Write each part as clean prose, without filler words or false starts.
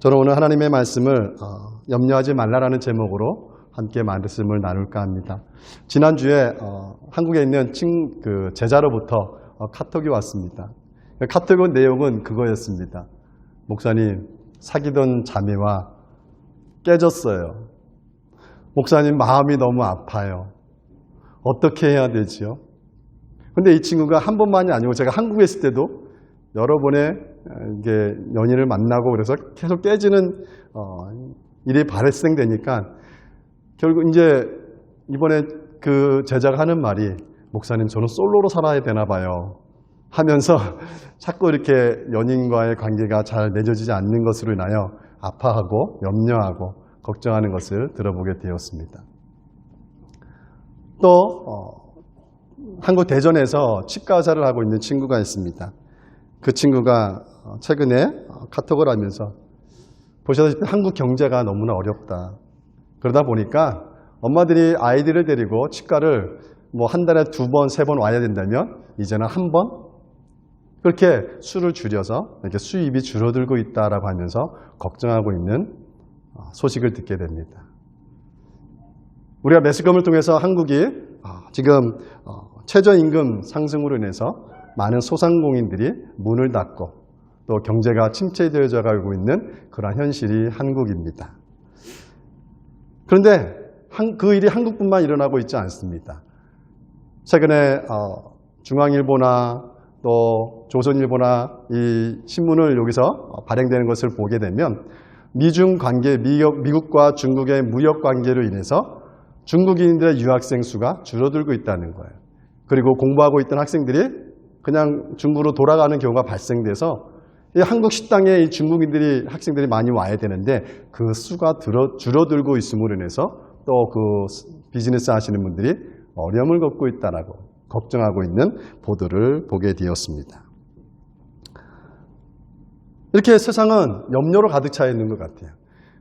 저는 오늘 하나님의 말씀을 염려하지 말라라는 제목으로 함께 말씀을 나눌까 합니다. 지난주에 한국에 있는 제자로부터 카톡이 왔습니다. 카톡의 내용은 그거였습니다. 목사님, 사귀던 자매와 깨졌어요. 목사님, 마음이 너무 아파요. 어떻게 해야 되지요? 근데 이 친구가 한 번만이 아니고 제가 한국에 있을 때도 여러 번의 연인을 만나고 그래서 계속 깨지는 일이 발생되니까 결국 이제 이번에 그 제자가 하는 말이 목사님, 저는 솔로로 살아야 되나 봐요 하면서 자꾸 이렇게 연인과의 관계가 잘 맺어지지 않는 것으로 인하여 아파하고 염려하고 걱정하는 것을 들어보게 되었습니다. 또 한국 대전에서 치과 의사를 하고 있는 친구가 있습니다. 그 친구가 최근에 카톡을 하면서 보시다시피 한국 경제가 너무나 어렵다. 그러다 보니까 엄마들이 아이들을 데리고 치과를 한 달에 2번, 3번 와야 된다면 이제는 1번? 그렇게 수를 줄여서 이렇게 수입이 줄어들고 있다라고 하면서 걱정하고 있는 소식을 듣게 됩니다. 우리가 매스컴을 통해서 한국이 지금 최저임금 상승으로 인해서 많은 소상공인들이 문을 닫고 또 경제가 침체되어져 가고 있는 그러한 현실이 한국입니다. 그런데 그 일이 한국뿐만 일어나고 있지 않습니다. 최근에 중앙일보나 또 조선일보나 이 신문을 여기서 발행되는 것을 보게 되면 미중 관계, 미국과 중국의 무역 관계로 인해서 중국인들의 유학생 수가 줄어들고 있다는 거예요. 그리고 공부하고 있던 학생들이 그냥 중국으로 돌아가는 경우가 발생돼서 한국 식당에 이 중국인들이 학생들이 많이 와야 되는데 그 수가 줄어들고 있음으로 인해서 또 그 비즈니스 하시는 분들이 어려움을 겪고 있다라고 걱정하고 있는 보도를 보게 되었습니다. 이렇게 세상은 염려로 가득 차 있는 것 같아요.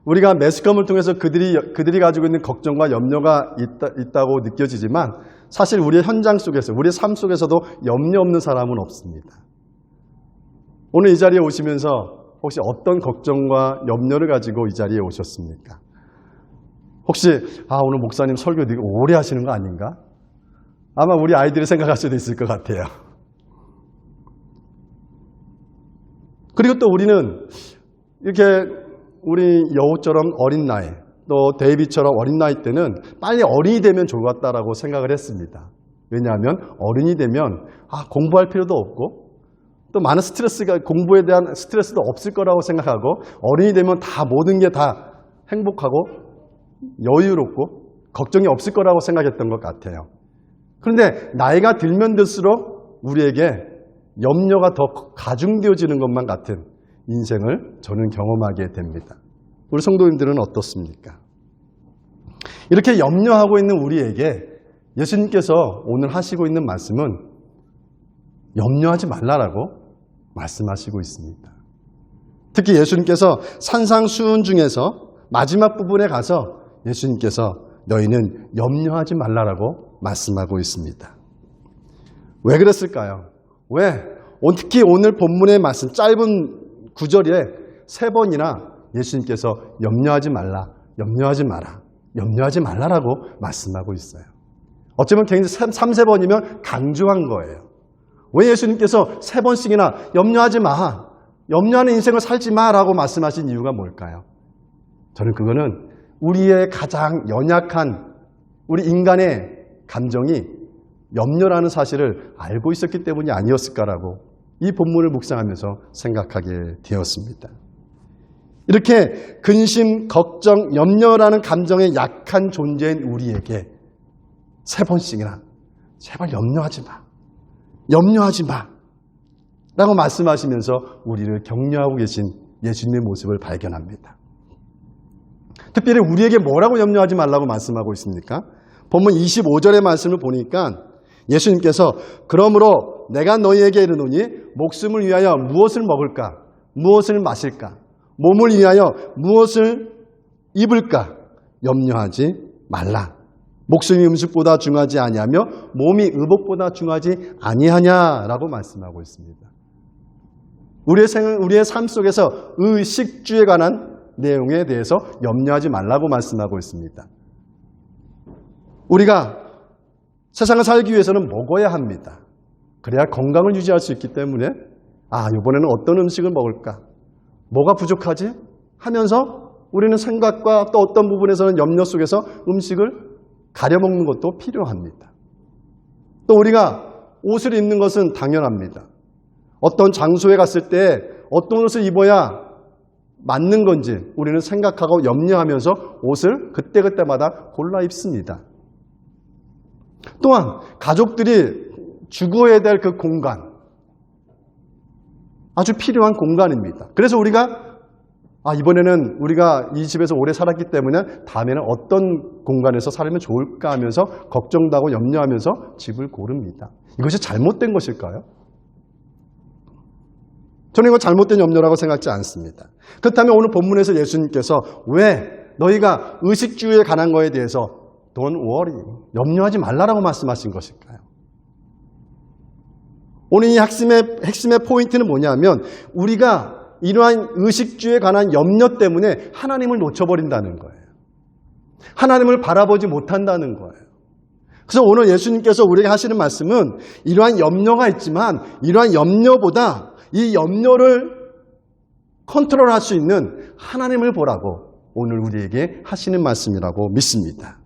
우리가 매스컴을 통해서 그들이 가지고 있는 걱정과 염려가 있다고 느껴지지만 사실 우리의 현장 속에서, 우리의 삶 속에서도 염려 없는 사람은 없습니다. 오늘 이 자리에 오시면서 혹시 어떤 걱정과 염려를 가지고 이 자리에 오셨습니까? 혹시 오늘 목사님 설교 되게 오래 하시는 거 아닌가? 아마 우리 아이들이 생각할 수도 있을 것 같아요. 그리고 또 우리는 이렇게 우리 여우처럼 어린 나이, 또 데이비처럼 어린 나이 때는 빨리 어른이 되면 좋았다라고 생각을 했습니다. 왜냐하면 어른이 되면 공부할 필요도 없고 또 많은 공부에 대한 스트레스도 없을 거라고 생각하고 어른이 되면 모든 게 다 행복하고 여유롭고 걱정이 없을 거라고 생각했던 것 같아요. 그런데 나이가 들면 들수록 우리에게 염려가 더 가중되어지는 것만 같은 인생을 저는 경험하게 됩니다. 우리 성도님들은 어떻습니까? 이렇게 염려하고 있는 우리에게 예수님께서 오늘 하시고 있는 말씀은 염려하지 말라라고 말씀하시고 있습니다. 특히 예수님께서 산상수훈 중에서 마지막 부분에 가서 예수님께서 너희는 염려하지 말라라고 말씀하고 있습니다. 왜 그랬을까요? 왜? 특히 오늘 본문의 말씀 짧은 구절에 3번이나 예수님께서 염려하지 말라, 염려하지 마라, 염려하지 말라라고 말씀하고 있어요. 어쩌면 굉장히 3-4번이면 강조한 거예요. 왜 예수님께서 3번씩이나 염려하지 마, 염려하는 인생을 살지 마라고 말씀하신 이유가 뭘까요? 저는 그거는 우리의 가장 연약한 우리 인간의 감정이 염려라는 사실을 알고 있었기 때문이 아니었을까라고 이 본문을 묵상하면서 생각하게 되었습니다. 이렇게 근심, 걱정, 염려라는 감정에 약한 존재인 우리에게 3번씩이나 제발 염려하지 마, 염려하지 마 라고 말씀하시면서 우리를 격려하고 계신 예수님의 모습을 발견합니다. 특별히 우리에게 뭐라고 염려하지 말라고 말씀하고 있습니까? 본문 25절의 말씀을 보니까 예수님께서 그러므로 내가 너희에게 이르노니 목숨을 위하여 무엇을 먹을까? 무엇을 마실까? 몸을 위하여 무엇을 입을까? 염려하지 말라. 목숨이 음식보다 중하지 아니하며 몸이 의복보다 중하지 아니하냐라고 말씀하고 있습니다. 우리의 삶 속에서 의식주에 관한 내용에 대해서 염려하지 말라고 말씀하고 있습니다. 우리가 세상을 살기 위해서는 먹어야 합니다. 그래야 건강을 유지할 수 있기 때문에 이번에는 어떤 음식을 먹을까? 뭐가 부족하지? 하면서 우리는 생각과 또 어떤 부분에서는 염려 속에서 음식을 가려먹는 것도 필요합니다. 또 우리가 옷을 입는 것은 당연합니다. 어떤 장소에 갔을 때 어떤 옷을 입어야 맞는 건지 우리는 생각하고 염려하면서 옷을 그때그때마다 골라 입습니다. 또한 가족들이 주거해야 될 그 공간, 아주 필요한 공간입니다. 그래서 우리가 이번에는 우리가 이 집에서 오래 살았기 때문에 다음에는 어떤 공간에서 살면 좋을까 하면서 걱정도 하고 염려하면서 집을 고릅니다. 이것이 잘못된 것일까요? 저는 이거 잘못된 염려라고 생각지 않습니다. 그렇다면 오늘 본문에서 예수님께서 왜 너희가 의식주에 관한 거에 대해서 Don't worry, 염려하지 말라라고 말씀하신 것일까요? 오늘 이 핵심의 포인트는 뭐냐면 우리가 이러한 의식주에 관한 염려 때문에 하나님을 놓쳐버린다는 거예요. 하나님을 바라보지 못한다는 거예요. 그래서 오늘 예수님께서 우리에게 하시는 말씀은 이러한 염려가 있지만 이러한 염려보다 이 염려를 컨트롤할 수 있는 하나님을 보라고 오늘 우리에게 하시는 말씀이라고 믿습니다.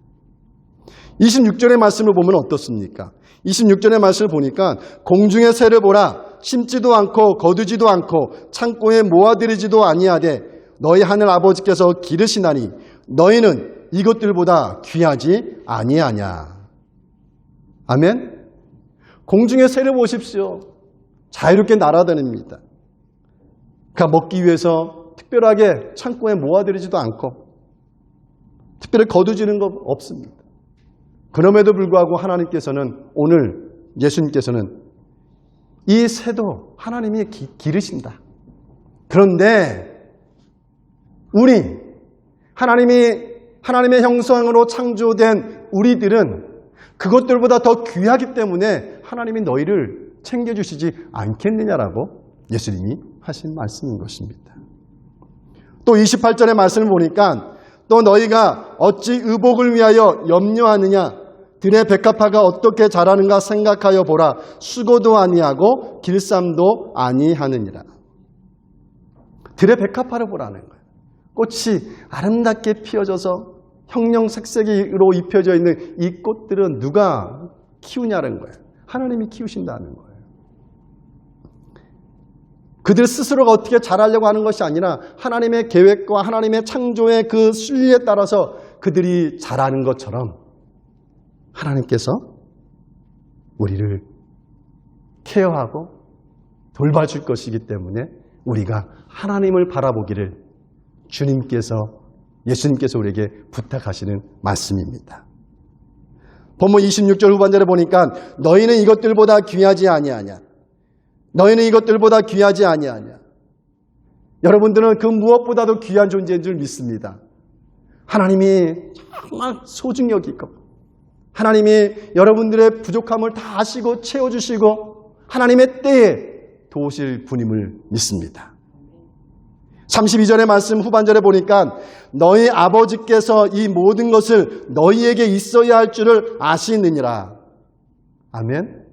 26절의 말씀을 보면 어떻습니까? 26절의 말씀을 보니까 공중의 새를 보라 심지도 않고 거두지도 않고 창고에 모아들이지도 아니하되 너희 하늘 아버지께서 기르시나니 너희는 이것들보다 귀하지 아니하냐. 아멘. 공중의 새를 보십시오. 자유롭게 날아다닙니다. 그가 먹기 위해서 특별하게 창고에 모아들이지도 않고 특별히 거두지는 것 없습니다. 그럼에도 불구하고 하나님께서는 오늘 예수님께서는 이 새도 하나님이 기르신다. 그런데 우리 하나님의 형상으로 창조된 우리들은 그것들보다 더 귀하기 때문에 하나님이 너희를 챙겨주시지 않겠느냐라고 예수님이 하신 말씀인 것입니다. 또 28절의 말씀을 보니까 또 너희가 어찌 의복을 위하여 염려하느냐 들의 백합화가 어떻게 자라는가 생각하여 보라 수고도 아니하고 길쌈도 아니하느니라. 들의 백합화를 보라는 거예요. 꽃이 아름답게 피어져서 형형색색으로 입혀져 있는 이 꽃들은 누가 키우냐는 거예요. 하나님이 키우신다는 거예요. 그들 스스로가 어떻게 자라려고 하는 것이 아니라 하나님의 계획과 하나님의 창조의 그 순리에 따라서 그들이 자라는 것처럼 하나님께서 우리를 케어하고 돌봐줄 것이기 때문에 우리가 하나님을 바라보기를 예수님께서 우리에게 부탁하시는 말씀입니다. 본문 26절 후반절에 보니까 너희는 이것들보다 귀하지 아니하냐. 너희는 이것들보다 귀하지 아니하냐. 여러분들은 그 무엇보다도 귀한 존재인 줄 믿습니다. 하나님이 정말 소중히 여기고 하나님이 여러분들의 부족함을 다 아시고 채워주시고 하나님의 때에 도우실 분임을 믿습니다. 32절의 말씀 후반절에 보니까 너희 아버지께서 이 모든 것을 너희에게 있어야 할 줄을 아시느니라. 아멘.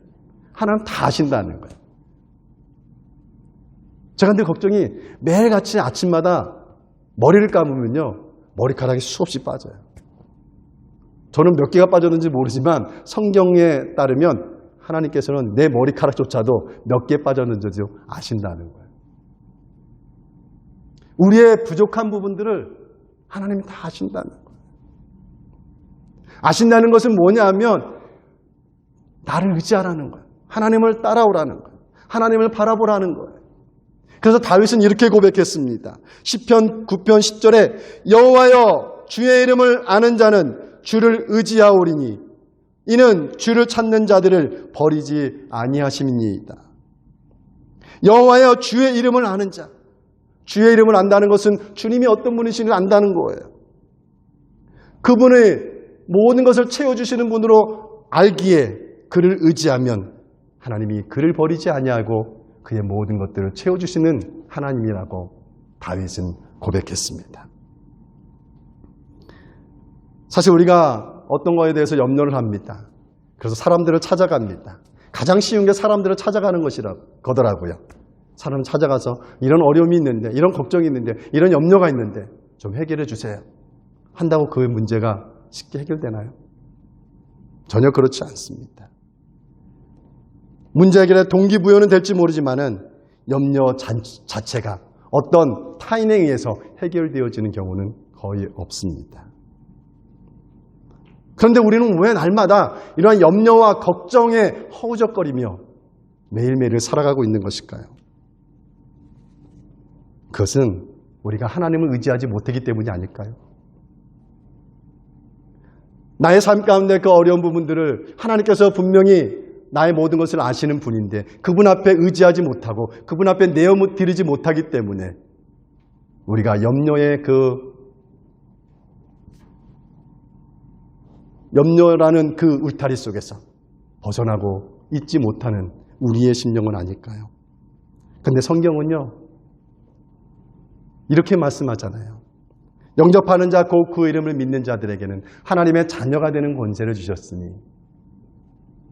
하나님 다 아신다는 거예요. 제가 근데 걱정이 매일같이 아침마다 머리를 감으면요 머리카락이 수없이 빠져요. 저는 몇 개가 빠졌는지 모르지만 성경에 따르면 하나님께서는 내 머리카락조차도 몇 개 빠졌는지 아신다는 거예요. 우리의 부족한 부분들을 하나님이 다 아신다는 거예요. 아신다는 것은 뭐냐면 나를 의지하라는 거예요. 하나님을 따라오라는 거예요. 하나님을 바라보라는 거예요. 그래서 다윗은 이렇게 고백했습니다. 시편 9편 10절에 여호와여 주의 이름을 아는 자는 주를 의지하오리니 이는 주를 찾는 자들을 버리지 아니하심이니이다. 여호와여 주의 이름을 아는 자. 주의 이름을 안다는 것은 주님이 어떤 분이신지를 안다는 거예요. 그분의 모든 것을 채워주시는 분으로 알기에 그를 의지하면 하나님이 그를 버리지 아니하고 그의 모든 것들을 채워주시는 하나님이라고 다윗은 고백했습니다. 사실 우리가 어떤 거에 대해서 염려를 합니다. 그래서 사람들을 찾아갑니다. 가장 쉬운 게 사람들을 찾아가는 거더라고요. 사람 찾아가서 이런 어려움이 있는데, 이런 걱정이 있는데, 이런 염려가 있는데 좀 해결해 주세요. 한다고 그 문제가 쉽게 해결되나요? 전혀 그렇지 않습니다. 문제 해결의 동기부여는 될지 모르지만은 염려 자체가 어떤 타인에 의해서 해결되어지는 경우는 거의 없습니다. 그런데 우리는 왜 날마다 이러한 염려와 걱정에 허우적거리며 매일매일을 살아가고 있는 것일까요? 그것은 우리가 하나님을 의지하지 못하기 때문이 아닐까요? 나의 삶 가운데 그 어려운 부분들을 하나님께서 분명히 나의 모든 것을 아시는 분인데 그분 앞에 의지하지 못하고 그분 앞에 내어드리지 못하기 때문에 우리가 염려의 염려라는 그 울타리 속에서 벗어나고 있지 못하는 우리의 심령은 아닐까요? 근데 성경은요, 이렇게 말씀하잖아요. 영접하는 자, 곧 그 이름을 믿는 자들에게는 하나님의 자녀가 되는 권세를 주셨으니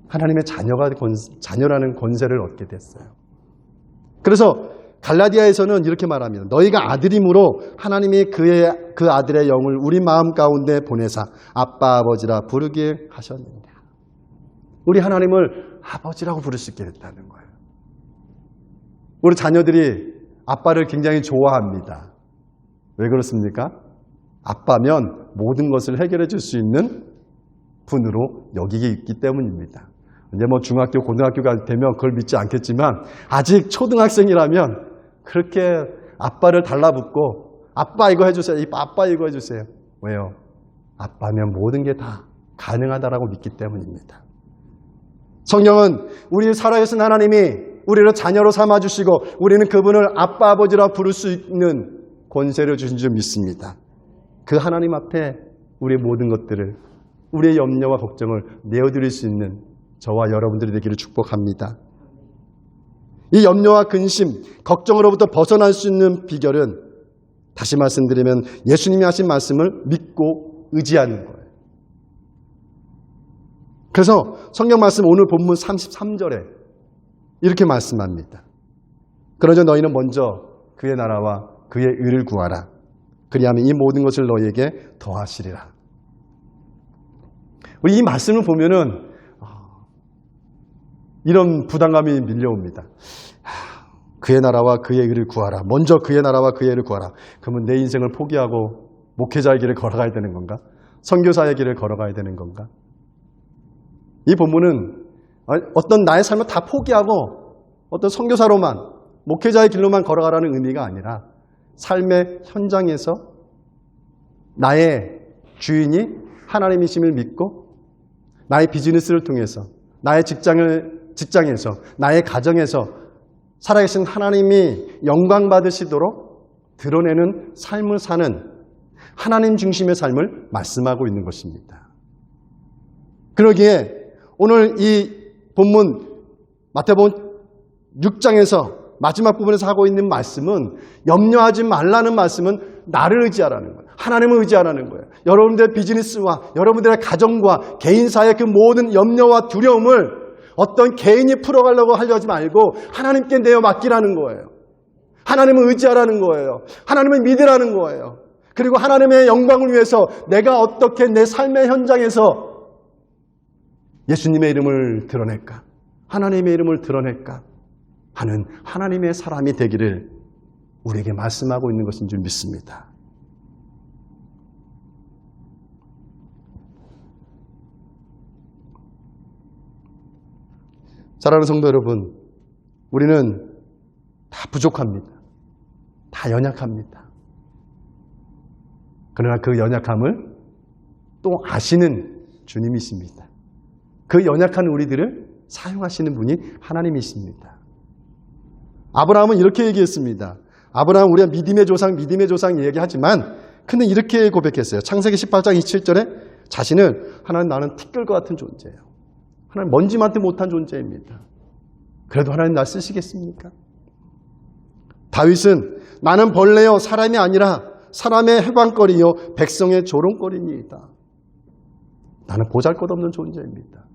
하나님의 자녀라는 권세를 얻게 됐어요. 그래서 갈라디아에서는 이렇게 말합니다. 너희가 아들임으로 하나님이 그 아들의 영을 우리 마음 가운데 보내사 아빠 아버지라 부르게 하셨느니라. 우리 하나님을 아버지라고 부를 수 있게 됐다는 거예요. 우리 자녀들이 아빠를 굉장히 좋아합니다. 왜 그렇습니까? 아빠면 모든 것을 해결해 줄 수 있는 분으로 여기게 있기 때문입니다. 이제 뭐 중학교, 고등학교가 되면 그걸 믿지 않겠지만 아직 초등학생이라면 그렇게 아빠를 달라붙고 아빠 이거 해주세요. 아빠 이거 해주세요. 왜요? 아빠면 모든 게 다 가능하다라고 믿기 때문입니다. 성경은 우리 살아계신 하나님이 우리를 자녀로 삼아주시고 우리는 그분을 아빠 아버지라 부를 수 있는 권세를 주신 줄 믿습니다. 그 하나님 앞에 우리의 모든 것들을, 우리의 염려와 걱정을 내어드릴 수 있는 저와 여러분들이 되기를 축복합니다. 이 염려와 근심, 걱정으로부터 벗어날 수 있는 비결은 다시 말씀드리면 예수님이 하신 말씀을 믿고 의지하는 거예요. 그래서 성경 말씀 오늘 본문 33절에 이렇게 말씀합니다. 그러자 너희는 먼저 그의 나라와 그의 의를 구하라. 그리하면 이 모든 것을 너희에게 더하시리라. 우리 이 말씀을 보면은 이런 부담감이 밀려옵니다. 그의 나라와 그의 의를 구하라. 먼저 그의 나라와 그의 의를 구하라. 그러면 내 인생을 포기하고 목회자의 길을 걸어가야 되는 건가? 선교사의 길을 걸어가야 되는 건가? 이 본문은 어떤 나의 삶을 다 포기하고 어떤 선교사로만, 목회자의 길로만 걸어가라는 의미가 아니라 삶의 현장에서 나의 주인이 하나님이심을 믿고 나의 비즈니스를 통해서 나의 직장에서 나의 가정에서 살아계신 하나님이 영광 받으시도록 드러내는 삶을 사는 하나님 중심의 삶을 말씀하고 있는 것입니다. 그러기에 오늘 이 본문 마태복음 6장에서 마지막 부분에서 하고 있는 말씀은 염려하지 말라는 말씀은 나를 의지하라는 거예요. 하나님을 의지하라는 거예요. 여러분들의 비즈니스와 여러분들의 가정과 개인사의 그 모든 염려와 두려움을 어떤 개인이 풀어가려고 하지 말고 하나님께 내어 맡기라는 거예요. 하나님을 의지하라는 거예요. 하나님을 믿으라는 거예요. 그리고 하나님의 영광을 위해서 내가 어떻게 내 삶의 현장에서 예수님의 이름을 드러낼까? 하나님의 이름을 드러낼까? 하는 하나님의 사람이 되기를 우리에게 말씀하고 있는 것인 줄 믿습니다. 사랑하는 성도 여러분, 우리는 다 부족합니다. 다 연약합니다. 그러나 그 연약함을 또 아시는 주님이십니다. 그 연약한 우리들을 사용하시는 분이 하나님이십니다. 아브라함은 이렇게 얘기했습니다. 아브라함 우리가 믿음의 조상 얘기하지만 근데 이렇게 고백했어요. 창세기 18장 27절에 자신을 하나님 나는 티끌과 같은 존재예요. 하나님 먼지만도 못한 존재입니다. 그래도 하나님 날 쓰시겠습니까? 다윗은 나는 벌레요 사람이 아니라 사람의 해방거리요 백성의 조롱거리니이다. 나는 보잘것없는 존재입니다.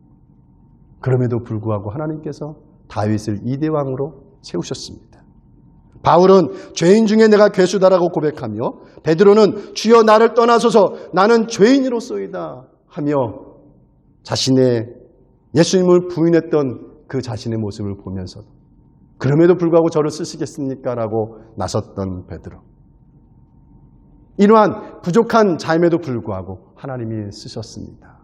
그럼에도 불구하고 하나님께서 다윗을 이대왕으로 세우셨습니다. 바울은 죄인 중에 내가 괴수다라고 고백하며 베드로는 주여 나를 떠나소서 나는 죄인으로소이다 하며 자신의 예수님을 부인했던 그 자신의 모습을 보면서도 그럼에도 불구하고 저를 쓰시겠습니까? 라고 나섰던 베드로. 이러한 부족한 자임에도 불구하고 하나님이 쓰셨습니다.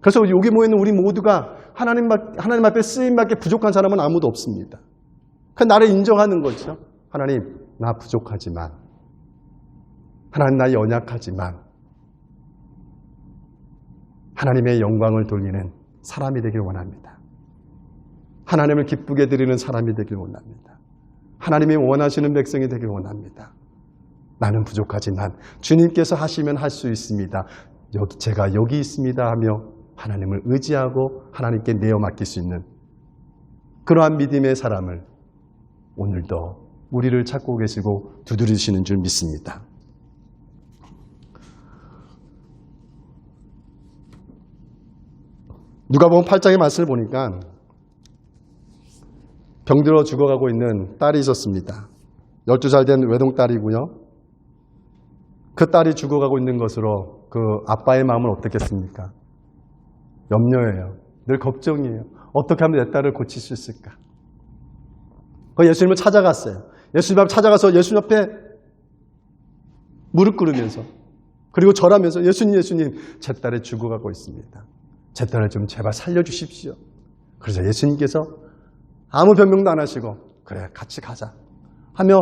그래서 여기 모여있는 우리 모두가 하나님 앞에 쓰임받게 부족한 사람은 아무도 없습니다. 그 나를 인정하는 거죠. 하나님, 나 부족하지만, 하나님 나 연약하지만, 하나님의 영광을 돌리는 사람이 되길 원합니다. 하나님을 기쁘게 드리는 사람이 되길 원합니다. 하나님이 원하시는 백성이 되길 원합니다. 나는 부족하지만 주님께서 하시면 할 수 있습니다. 제가 여기 있습니다 하며 하나님을 의지하고 하나님께 내어 맡길 수 있는 그러한 믿음의 사람을 오늘도 우리를 찾고 계시고 두드리시는 줄 믿습니다. 누가복음 8장의 말씀을 보니까 병들어 죽어가고 있는 딸이 있었습니다. 12살 된 외동딸이고요. 그 딸이 죽어가고 있는 것으로 그 아빠의 마음은 어떻겠습니까? 염려예요. 늘 걱정이에요. 어떻게 하면 내 딸을 고칠 수 있을까? 그 예수님을 찾아갔어요. 예수님 앞에 찾아가서 예수님 앞에 무릎 꿇으면서 그리고 절하면서 예수님 제 딸이 죽어가고 있습니다. 제 딸을 좀 제발 살려주십시오. 그래서 예수님께서 아무 변명도 안 하시고 그래 같이 가자 하며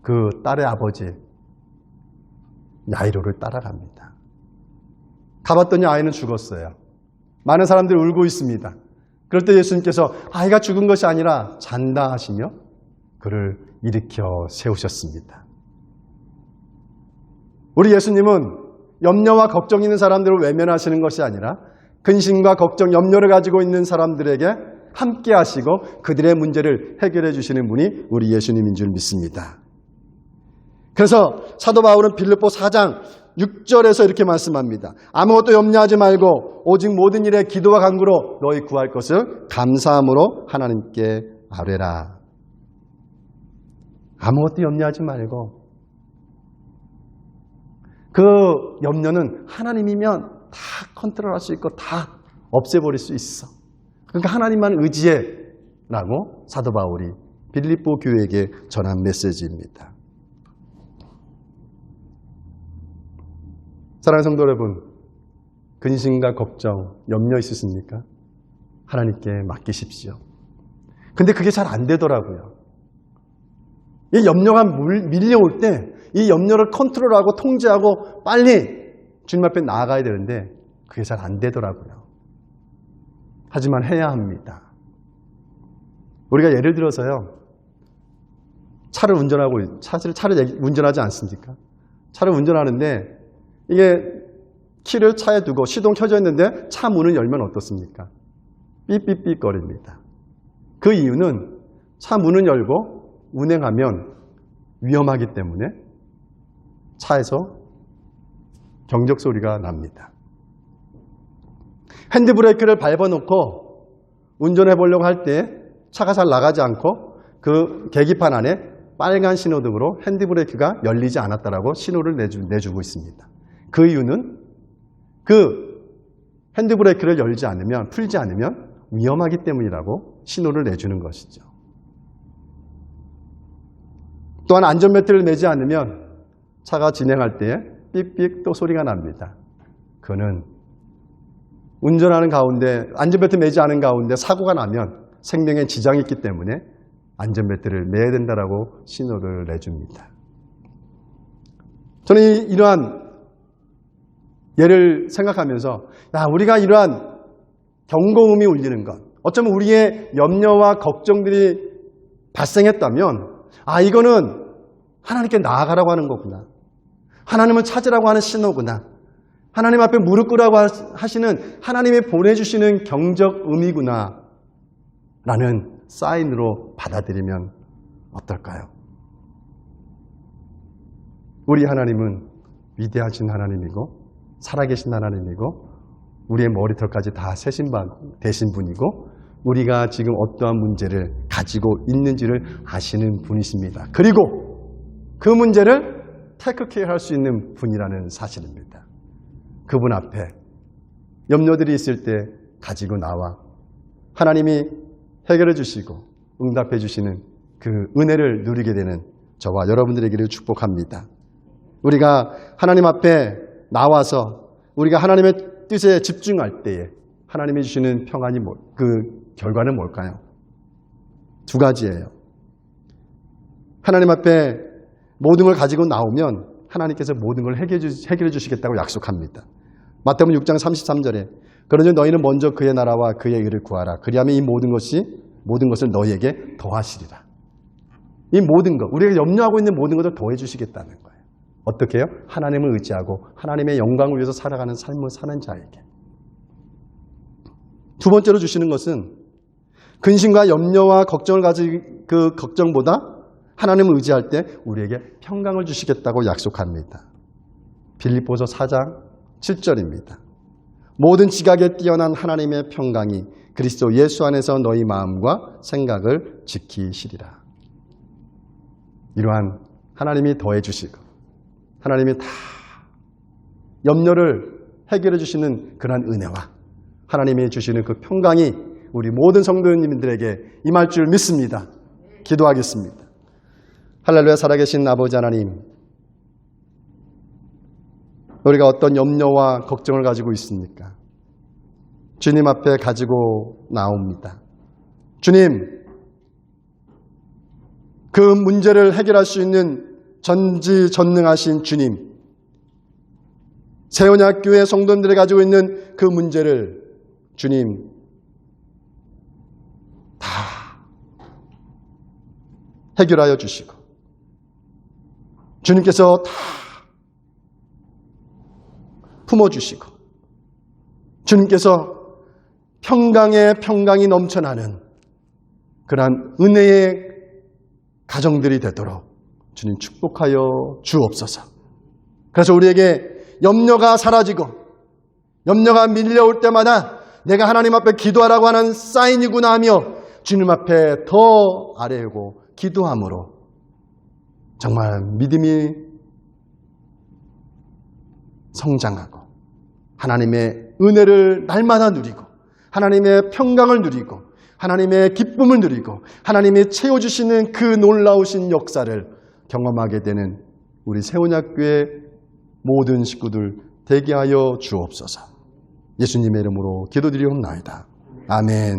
그 딸의 아버지 야이로를 따라갑니다. 가봤더니 아이는 죽었어요. 많은 사람들이 울고 있습니다. 그럴 때 예수님께서 아이가 죽은 것이 아니라 잔다 하시며 그를 일으켜 세우셨습니다. 우리 예수님은 염려와 걱정 있는 사람들을 외면하시는 것이 아니라 근심과 걱정, 염려를 가지고 있는 사람들에게 함께 하시고 그들의 문제를 해결해 주시는 분이 우리 예수님인 줄 믿습니다. 그래서 사도 바울은 빌립보 4장 6절에서 이렇게 말씀합니다. 아무것도 염려하지 말고 오직 모든 일에 기도와 간구로 너희 구할 것을 감사함으로 하나님께 아뢰라. 아무것도 염려하지 말고 그 염려는 하나님이면 다 컨트롤할 수 있고 다 없애버릴 수 있어. 그러니까 하나님만 의지해라고 사도 바울이 빌립보 교회에게 전한 메시지입니다. 사랑하는 성도 여러분, 근심과 걱정, 염려 있으십니까? 하나님께 맡기십시오. 근데 그게 잘 안 되더라고요. 이 염려가 밀려올 때 이 염려를 컨트롤하고 통제하고 빨리 주님 앞에 나아가야 되는데 그게 잘 안 되더라고요. 하지만 해야 합니다. 우리가 예를 들어서요. 차를 운전하지 않습니까? 차를 운전하는데 이게 키를 차에 두고 시동 켜져 있는데 차 문을 열면 어떻습니까? 삐삐삐 거립니다. 그 이유는 차 문을 열고 운행하면 위험하기 때문에 차에서 경적 소리가 납니다. 핸드브레이크를 밟아놓고 운전해 보려고 할 때 차가 잘 나가지 않고 그 계기판 안에 빨간 신호등으로 핸드브레이크가 열리지 않았다라고 신호를 내주고 있습니다. 그 이유는 그 핸드브레이크를 풀지 않으면 위험하기 때문이라고 신호를 내주는 것이죠. 또한 안전벨트를 매지 않으면 차가 진행할 때에 삑삑 또 소리가 납니다. 그거는 운전하는 가운데 안전벨트 매지 않은 가운데 사고가 나면 생명에 지장이 있기 때문에 안전벨트를 매야 된다라고 신호를 내줍니다. 저는 이러한 예를 생각하면서 우리가 이러한 경고음이 울리는 것, 어쩌면 우리의 염려와 걱정들이 발생했다면 이거는 하나님께 나아가라고 하는 거구나. 하나님을 찾으라고 하는 신호구나. 하나님 앞에 무릎 꿇으라고 하시는 하나님이 보내주시는 경적 의미구나 라는 사인으로 받아들이면 어떨까요? 우리 하나님은 위대하신 하나님이고 살아계신 하나님이고 우리의 머리털까지 다 세신 되신 분이고 우리가 지금 어떠한 문제를 가지고 있는지를 아시는 분이십니다. 그리고 그 문제를 테이크케어 할 수 있는 분이라는 사실입니다. 그분 앞에 염려들이 있을 때 가지고 나와 하나님이 해결해 주시고 응답해 주시는 그 은혜를 누리게 되는 저와 여러분들에게를 축복합니다. 우리가 하나님 앞에 나와서 우리가 하나님의 뜻에 집중할 때에 하나님이 주시는 평안이 그 결과는 뭘까요? 두 가지예요. 하나님 앞에 모든 걸 가지고 나오면 하나님께서 모든 걸 해결해 주시겠다고 약속합니다. 마태복음 6장 33절에 그러니 너희는 먼저 그의 나라와 그의 의를 구하라. 그리하면 이 모든 것을 너희에게 더하시리라. 이 모든 것, 우리가 염려하고 있는 모든 것을 더해 주시겠다는 거예요. 어떻게 해요? 하나님을 의지하고 하나님의 영광을 위해서 살아가는 삶을 사는 자에게. 두 번째로 주시는 것은 근심과 염려와 걱정을 가진 그 걱정보다 하나님을 의지할 때 우리에게 평강을 주시겠다고 약속합니다. 빌립보서 4장 7절입니다. 모든 지각에 뛰어난 하나님의 평강이 그리스도 예수 안에서 너희 마음과 생각을 지키시리라. 이러한 하나님이 더해 주시고 하나님이 다 염려를 해결해 주시는 그러한 은혜와 하나님이 주시는 그 평강이 우리 모든 성도님들에게 임할 줄 믿습니다. 기도하겠습니다. 할렐루야. 살아계신 아버지 하나님, 우리가 어떤 염려와 걱정을 가지고 있습니까? 주님 앞에 가지고 나옵니다. 주님, 그 문제를 해결할 수 있는 전지전능하신 주님, 세원야교회 성도들이 가지고 있는 그 문제를 주님 다 해결하여 주시고 주님께서 다 품어주시고 주님께서 평강이 넘쳐나는 그러한 은혜의 가정들이 되도록 주님 축복하여 주옵소서. 그래서 우리에게 염려가 사라지고 염려가 밀려올 때마다 내가 하나님 앞에 기도하라고 하는 사인이구나 하며 주님 앞에 더 아뢰고 기도함으로 정말 믿음이 성장하고 하나님의 은혜를 날마다 누리고 하나님의 평강을 누리고 하나님의 기쁨을 누리고 하나님이 채워주시는 그 놀라우신 역사를 경험하게 되는 우리 세원야교회 모든 식구들 되게 하여 주옵소서. 예수님의 이름으로 기도드리옵나이다. 아멘.